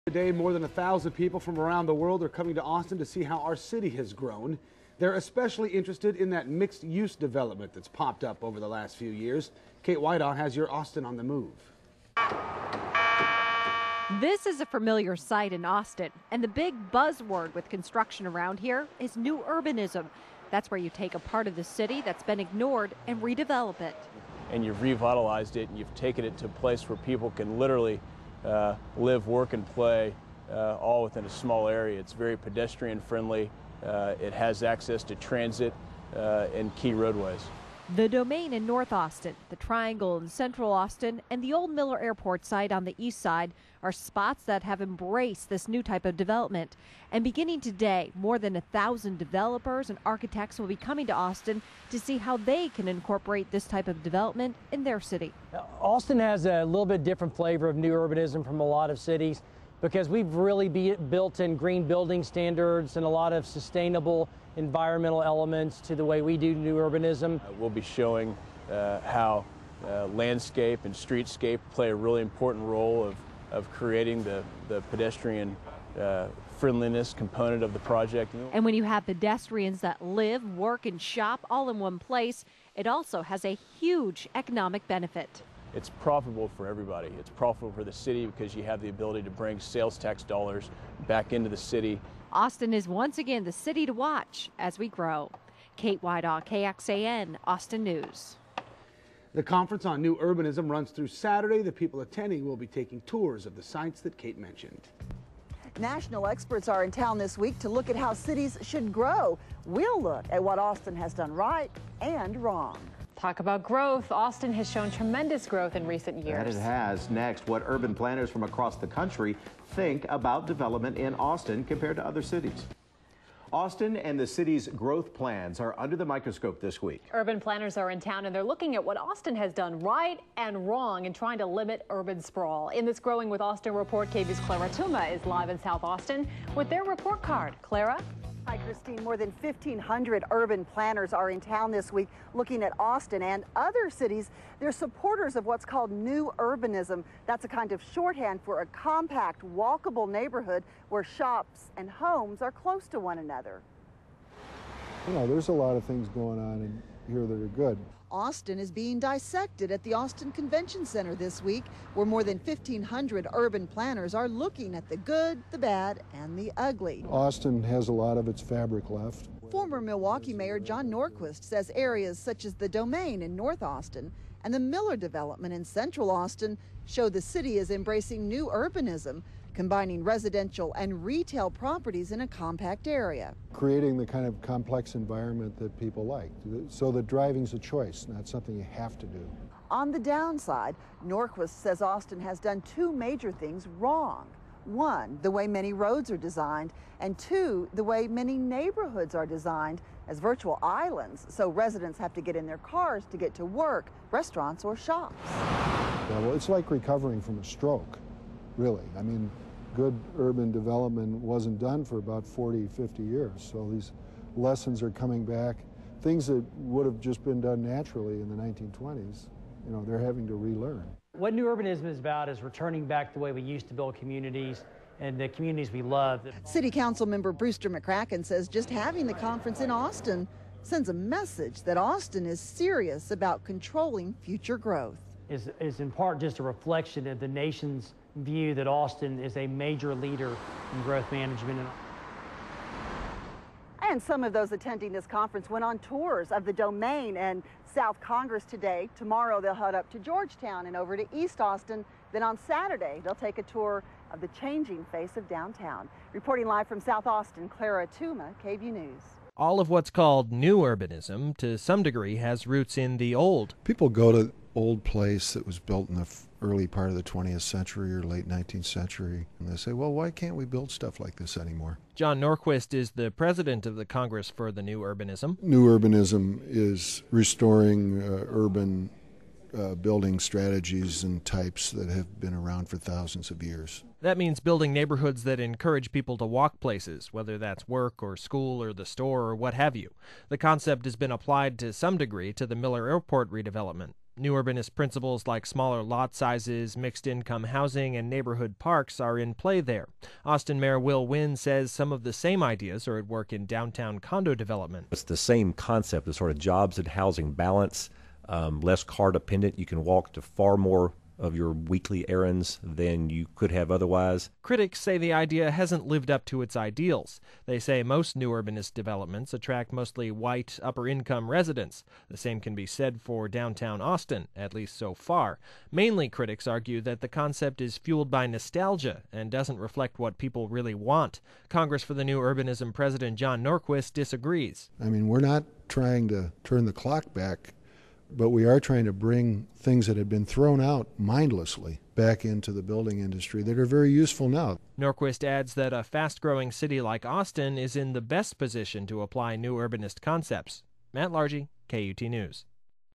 Today, more than 1,000 people from around the world are coming to Austin to see how our city has grown. They're especially interested in that mixed-use development that's popped up over the last few years. Kate Whitehaw has your Austin on the Move. This is a familiar sight in Austin, and the big buzzword with construction around here is new urbanism. That's where you take a part of the city that's been ignored and redevelop it. And you've revitalized it, and you've taken it to a place where people can literally live, work, and play all within a small area. It's very pedestrian friendly. It has access to transit and key roadways. The Domain in North Austin, the Triangle in Central Austin, and the old Miller Airport site on the east side are spots that have embraced this new type of development. And beginning today, more than 1,000 developers and architects will be coming to Austin to see how they can incorporate this type of development in their city. Austin has a little bit different flavor of new urbanism from a lot of cities because we've really built in green building standards and a lot of sustainable environmental elements to the way we do new urbanism. We'll be showing how landscape and streetscape play a really important role of creating the pedestrian friendliness component of the project. And when you have pedestrians that live, work, and shop all in one place, it also has a huge economic benefit. It's profitable for everybody. It's profitable for the city because you have the ability to bring sales tax dollars back into the city. Austin is once again the city to watch as we grow. Kate Whitehaw, KXAN, Austin News. The conference on new urbanism runs through Saturday. The people attending will be taking tours of the sites that Kate mentioned. National experts are in town this week to look at how cities should grow. We'll look at what Austin has done right and wrong. Talk about growth. Austin has shown tremendous growth in recent years. That it has. Next, what urban planners from across the country think about development in Austin compared to other cities. Austin and the city's growth plans are under the microscope this week. Urban planners are in town and they're looking at what Austin has done right and wrong in trying to limit urban sprawl. In this Growing with Austin report, KV's Clara Tuma is live in South Austin with their report card. Clara? Hi, Christine. More than 1,500 urban planners are in town this week looking at Austin and other cities. They're supporters of what's called new urbanism. That's a kind of shorthand for a compact, walkable neighborhood where shops and homes are close to one another. You know, there's a lot of things going on in here that are good. Austin is being dissected at the Austin Convention Center this week, where more than 1,500 urban planners are looking at the good, the bad, and the ugly. Austin has a lot of its fabric left. Former Milwaukee Mayor John Norquist says areas such as the Domain in North Austin and the Miller development in Central Austin show the city is embracing new urbanism, combining residential and retail properties in a compact area. Creating the kind of complex environment that people like, so that driving's a choice, not something you have to do. On the downside, Norquist says Austin has done two major things wrong. One, the way many roads are designed, and two, the way many neighborhoods are designed as virtual islands, so residents have to get in their cars to get to work, restaurants, or shops. Yeah, well, it's like recovering from a stroke, really. I mean, good urban development wasn't done for about 40, 50 years. So these lessons are coming back. Things that would have just been done naturally in the 1920s, you know, they're having to relearn. What new urbanism is about is returning back the way we used to build communities and the communities we love. City Council member Brewster McCracken says just having the conference in Austin sends a message that Austin is serious about controlling future growth. Is in part just a reflection of the nation's view that Austin is a major leader in growth management. And some of those attending this conference went on tours of the Domain and South Congress today. Tomorrow they'll head up to Georgetown and over to East Austin. Then on Saturday they'll take a tour of the changing face of downtown. Reporting live from South Austin, Clara Tuma, KVUE News. All of what's called new urbanism, to some degree, has roots in the old. People go to old place that was built in the early part of the 20th century or late 19th century, and they say, well, why can't we build stuff like this anymore? John Norquist is the president of the Congress for the New Urbanism. New urbanism is restoring urban building strategies and types that have been around for thousands of years. That means building neighborhoods that encourage people to walk places, whether that's work or school or the store or what have you. The concept has been applied to some degree to the Miller Airport redevelopment. New urbanist principles like smaller lot sizes, mixed-income housing, and neighborhood parks are in play there. Austin Mayor Will Wynn says some of the same ideas are at work in downtown condo development. It's the same concept, the sort of jobs and housing balance, less car dependent. You can walk to far more of your weekly errands than you could have otherwise. Critics say the idea hasn't lived up to its ideals. They say most new urbanist developments attract mostly white, upper-income residents. The same can be said for downtown Austin, at least so far. Mainly, critics argue that the concept is fueled by nostalgia and doesn't reflect what people really want. Congress for the New Urbanism President John Norquist disagrees. I mean, we're not trying to turn the clock back, but we are trying to bring things that have been thrown out mindlessly back into the building industry that are very useful now. Norquist adds that a fast-growing city like Austin is in the best position to apply new urbanist concepts. Matt Largy, KUT News.